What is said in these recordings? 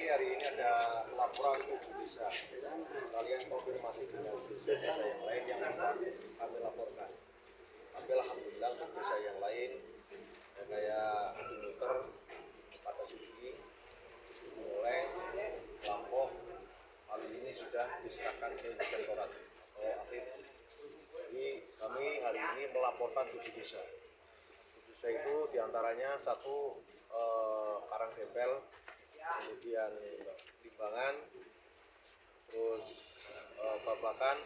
hari ini ada laporan tujuh desa. Kalian konfirmasi dengan desa-desa yang lain yang kami laporkan. Tapi alhamdulillah untuk desa yang lain ya kayak Muter, Pada Suci, Mulai, Lampung, kali ini sudah diserahkan ke Inspektorat atau Afif. Jadi kami hari ini melaporkan 7 desa. 7 desa itu diantaranya satu Karangdempel, kemudian Limbangan, terus Babakan,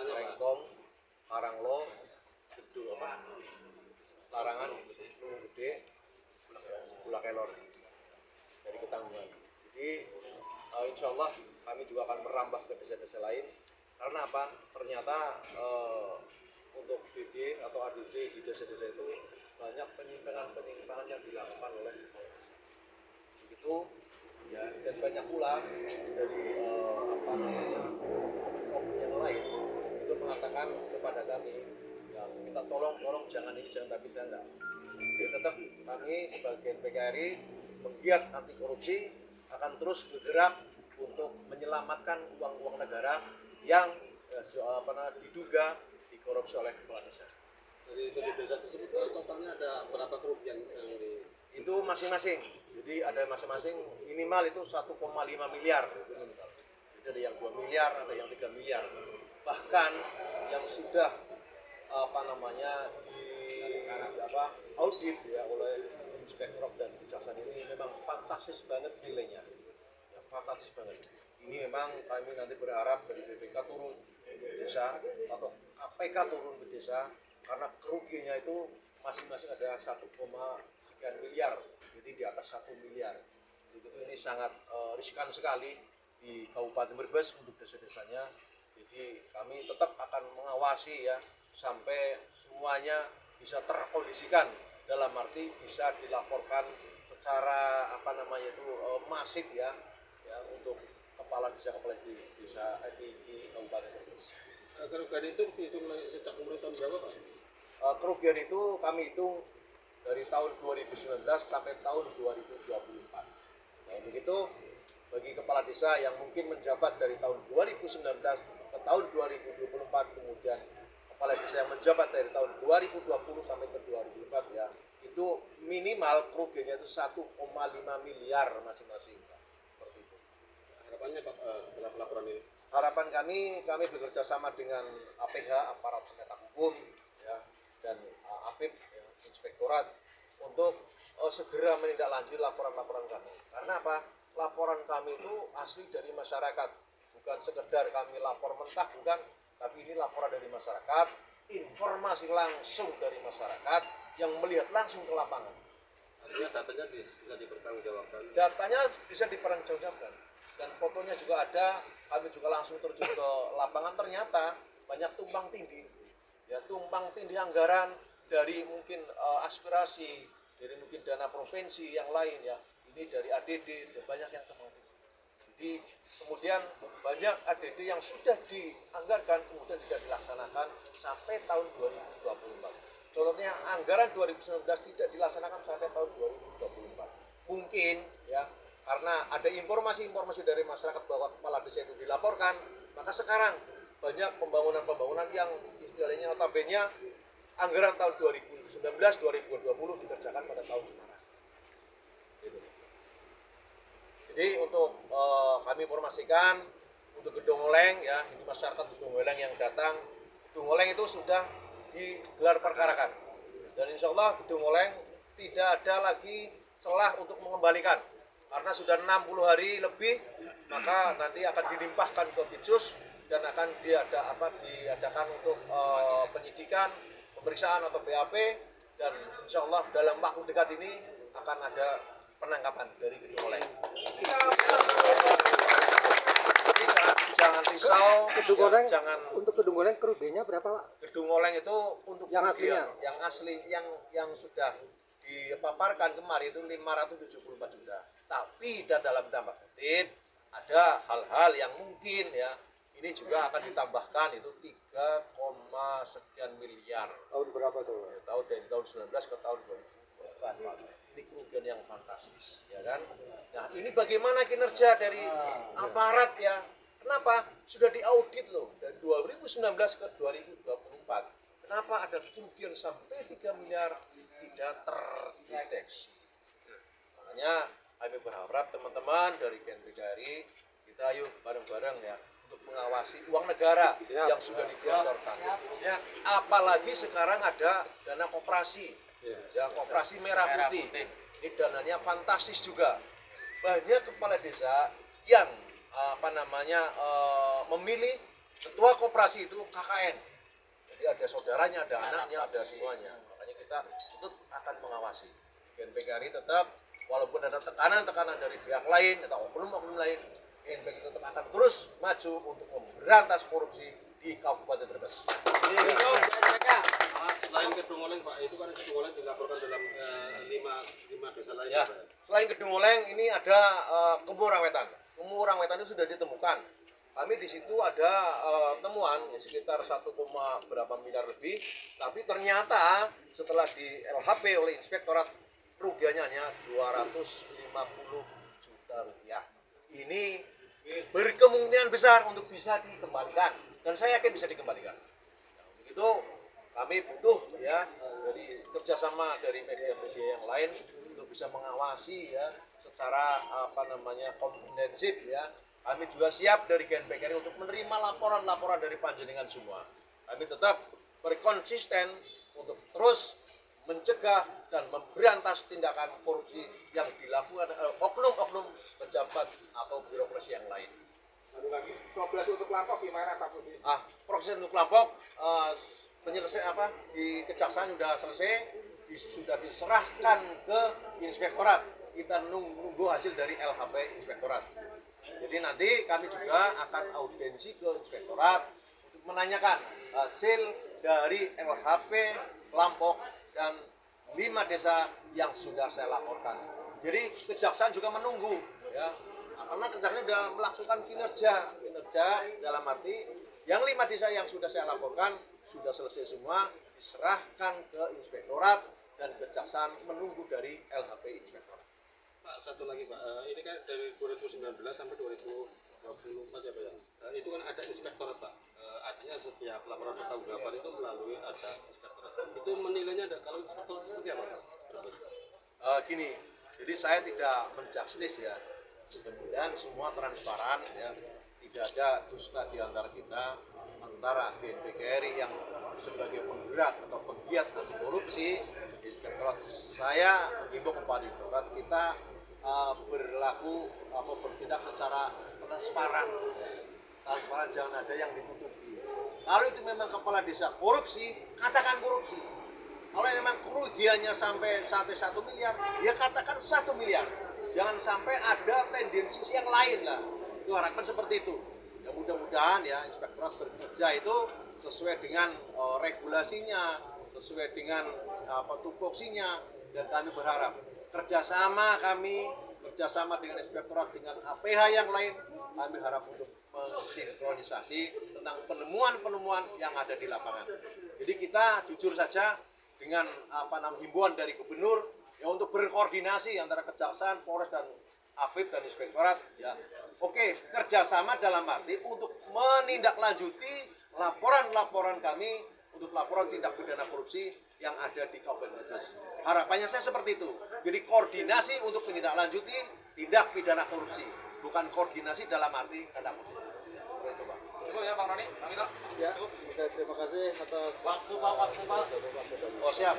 Lengkong, Karanglo, Larangan, Gunung Gede, Bulak Kelor dari Ketanggungan. Jadi insya Allah kami juga akan merambah ke desa-desa lain. Karena apa? Ternyata untuk BD atau ADD di desa-desa itu banyak penyimpangan yang dilakukan oleh begitu ya, dan banyak pula dari oknum yang lain itu mengatakan kepada kami ya, minta tolong jangan ini jangan, tapi saya enggak. Jadi tetap kami sebagai PKRI penggiat anti korupsi akan terus bergerak untuk menyelamatkan uang negara yang diduga dikorupsi oleh kepala desa. Dari desa tersebut totalnya ada berapa kerugian yang itu masing-masing. Jadi ada masing-masing minimal itu 1,5 miliar. Jadi ada yang 2 miliar, ada yang 3 miliar. Bahkan yang sudah audit ya oleh Inspektorat dan Kejaksaan ini memang fantastis banget nilainya. Ya, fantastis banget. Ini memang kami nanti berharap dari BPK turun ke desa atau KPK turun ke desa karena kerugiannya itu masing-masing ada 1, sekian miliar, jadi di atas 1 miliar. Jadi ini sangat riskan sekali di Kabupaten Brebes untuk desa-desanya. Jadi kami tetap akan mengawasi ya sampai semuanya bisa terkondisikan, dalam arti bisa dilaporkan secara masif ya untuk kepala desa di Kabupaten Brebes. Kerugian itu dihitung sejak umur tahun berapa, Pak? Kerugian itu kami hitung dari tahun 2019 sampai tahun 2024. Nah, begitu bagi kepala desa yang mungkin menjabat dari tahun 2019 ke tahun 2024, kemudian kepala desa yang menjabat dari tahun 2020 sampai ke 2024 ya, itu minimal kerugiannya itu 1,5 miliar masing-masing. Seperti itu. Harapannya Pak setelah laporan ini? Harapan kami bekerja sama dengan APH, aparat penegak hukum ya, dan Afif ya, Inspektorat untuk segera menindaklanjuti laporan-laporan kami. Karena apa? Laporan kami itu asli dari masyarakat, bukan sekedar kami lapor mentah, bukan, tapi ini laporan dari masyarakat, informasi langsung dari masyarakat yang melihat langsung ke lapangan. Artinya datanya bisa dipertanggungjawabkan. Datanya bisa dipertanggungjawabkan dan fotonya juga ada. Kami juga langsung terjun ke lapangan, ternyata banyak tumpang tindih anggaran dari mungkin aspirasi, dari mungkin dana provinsi yang lain ya, ini dari ADD, dan banyak yang tumpang tindih. Jadi kemudian banyak ADD yang sudah dianggarkan kemudian tidak dilaksanakan sampai tahun 2024. Contohnya anggaran 2019 tidak dilaksanakan sampai tahun 2024. Mungkin ya karena ada informasi dari masyarakat bahwa kepala desa itu dilaporkan, maka sekarang banyak pembangunan yang istilahnya notabene anggaran tahun 2019 2020 dikerjakan pada tahun sekarang. Gitu. Jadi untuk kami informasikan untuk Gedung Oleng ya, ini masyarakat Gedung Oleng yang datang, Gedung Oleng itu sudah digelar perkarakan. Dan insya Allah Gedung Oleng tidak ada lagi celah untuk mengembalikan. Karena sudah 60 hari lebih, maka nanti akan dilimpahkan ke Bitsus dan akan diadakan untuk penyidikan, pemeriksaan atau BAP, dan insya Allah dalam waktu dekat ini akan ada penangkapan dari Gedung Oleng. Jadi jangan risau. Gedung Oleng, jangan. Untuk Gedung Oleng kerugiannya berapa, Pak? Gedung Oleng itu untuk yang aslinya, yang asli yang sudah dipaparkan kemarin itu 574 juta. Tapi dalam tanda kutip ada hal-hal yang mungkin ya ini juga akan ditambahkan itu 3, sekian miliar. Tahun berapa tuh? Ya, dari tahun 19 ke tahun 2020. bukan Pak. Ini kerugian yang fantastis, ya kan? Nah, ini bagaimana kinerja dari aparat ya? Kenapa? Sudah diaudit loh dari 2019 ke 2024. Kenapa ada kerugian sampai 3 miliar tidak terdeteksi? Makanya kami berharap teman-teman dari KNPKRI kita ayo bareng-bareng ya untuk mengawasi uang negara yang sudah digelontorkan. Ya, apalagi sekarang ada dana koperasi, ya koperasi merah putih. Ini dananya fantastis juga. Banyak kepala desa yang memilih ketua koperasi itu KKN. Jadi ada saudaranya, ada anaknya, ada semuanya. Makanya kita tetap akan mengawasi. KNPKRI tetap walaupun ada tekanan-tekanan dari pihak lain atau oknum-oknum lain, KNPKRI tetap akan terus maju untuk memberantas korupsi di Kabupaten Brebes. Selain Kedungoleng Pak, itu kan Kedungoleng dilaporkan dalam lima desa lain. Ya, Pak. selain Kedungoleng ini ada Kemurang Wetan. Kemurang Wetan itu sudah ditemukan. Kami di situ ada temuan ya, sekitar 1, berapa miliar lebih, tapi ternyata setelah di LHP oleh inspektorat kerugiannya hanya 250 juta rupiah. Ini berkemungkinan besar untuk bisa dikembalikan dan saya yakin bisa dikembalikan. Nah, untuk itu kami butuh ya dari kerjasama dari media-media yang lain untuk bisa mengawasi ya secara komprehensif ya. Kami juga siap dari KNPKRI untuk menerima laporan-laporan dari panjenengan semua. Kami tetap berkonsisten untuk terus mencegah dan memberantas tindakan korupsi yang dilakukan oknum-oknum pejabat atau birokrasi yang lain. Satu lagi, progres untuk Lampok gimana Pak Budi? Proses untuk Lampok di kejaksaan sudah selesai, sudah diserahkan ke inspektorat. Kita nunggu hasil dari LHP inspektorat. Jadi nanti kami juga akan audiensi ke inspektorat untuk menanyakan hasil dari LHP Lampok dan 5 desa yang sudah saya laporkan. Jadi kejaksaan juga menunggu ya. Karena kejaksaan sudah melakukan kinerja dalam arti yang 5 desa yang sudah saya laporkan sudah selesai semua, diserahkan ke inspektorat dan kejaksaan menunggu dari LHP inspektorat. Pak, satu lagi Pak, ini kan dari 2019 sampai 2024 ya Pak ya. Itu kan ada inspektorat Pak. Artinya setiap laporan pertanggungjawaban itu melalui ada inspektorat. Itu menilainya ada kalau inspektorat seperti apa Pak? Gini, jadi saya tidak menjustis ya. Mudah-mudahan semua transparan ya. Tidak ada dusta di antara kita, antara KNPKRI yang sebagai penggerak atau penggiat anti korupsi. Inspektorat saya menghimbau kepada inspektorat kita berlaku atau bertindak secara transparan. Transparan, jangan ada yang ditutupi. Kalau itu memang kepala desa korupsi, katakan korupsi. Kalau memang kerugiannya sampai 1 miliar, ya katakan 1 miliar. Jangan sampai ada tendensi yang lain lah. Itu harapan seperti itu. Ya mudah-mudahan ya inspektorat bekerja itu sesuai dengan regulasinya, sesuai dengan tupoksinya, dan kami berharap kerjasama dengan inspektorat dengan APH yang lain, kami harap untuk mensinkronisasi tentang penemuan-penemuan yang ada di lapangan. Jadi kita jujur saja dengan himbauan dari gubernur ya untuk berkoordinasi antara kejaksaan, Polres dan Afib dan inspektorat ya. Oke, kerjasama dalam arti untuk menindaklanjuti laporan-laporan kami untuk laporan tindak pidana korupsi yang ada di Kabupaten Brebes. Harapannya saya seperti itu. Jadi koordinasi untuk menindaklanjuti tindak pidana korupsi, bukan koordinasi dalam arti tindak korupsi. Itu Pak. Cukup ya Bang Roni, Bang Ito. Ya, terima kasih atas Waktu Pak. Oh siap.